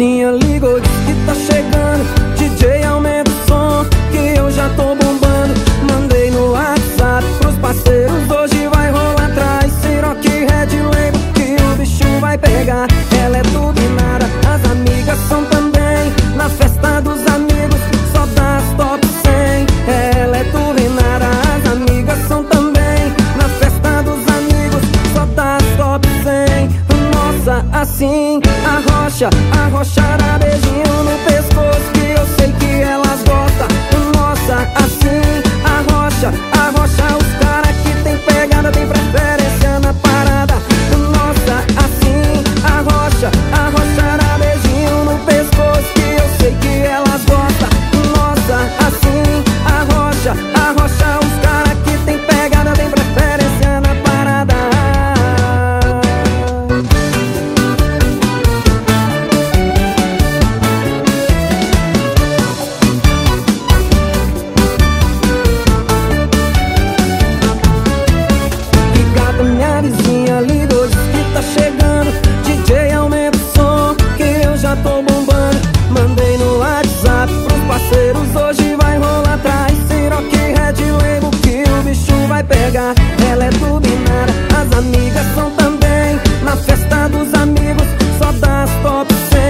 vizinha ligou, diz que tá chegando. DJ, aumenta o som que eu já tô bombando. Mandei no WhatsApp pros parceiros, hoje vai rolar atrás. Ciroc, Red Label, que o bicho vai pegar. Ela é tudo e nada, as amigas são também. Na festa dos amigos, só das top 100. Ela é tudo e nada, as amigas são também. Na festa dos amigos, só das top 100. Nossa, assim, arrocha dá beijinho no pescoço, que eu sei que elas gostam. Nossa, assim, arrocha os caras que tem pegada, tem preferência na parada. Nossa, assim, arrocha dá beijinho no pescoço, que eu sei que elas gostam. Nossa, assim, arrocha os caras que tem pegada, tem preferência na parada. Minha vizinha ligou, diz que tá chegando. DJ, aumenta o som que eu já tô bombando. Mandei no WhatsApp pros parceiros, hoje vai rolar atrás. Ciroc, Red Label, que o bicho vai pegar. Ela é tudo e nada, as amigas são também. Na festa dos amigos, só das top 100.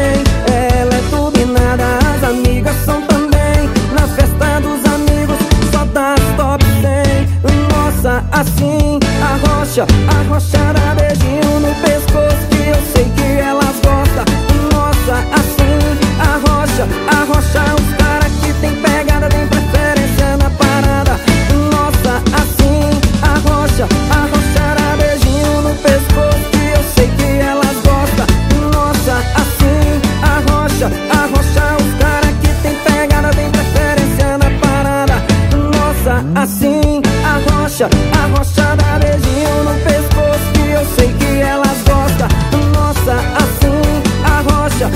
Ela é tudo e nada, as amigas são também. Na festa dos amigos, só das top 100. Nossa, assim, arrocha dá beijinho no pescoço, que eu sei que elas gostam. Nossa, assim, arrocha os caras que tem pegada, tem preferência na parada. Nossa, assim, arrocha dá beijinho no pescoço, que eu sei que elas gostam. Nossa, assim, arrocha os caras que tem pegada, tem preferência na parada. Nossa, assim, arrocha dá beijinho no pescoço, que eu sei que elas gostam. Nossa, assim, arrocha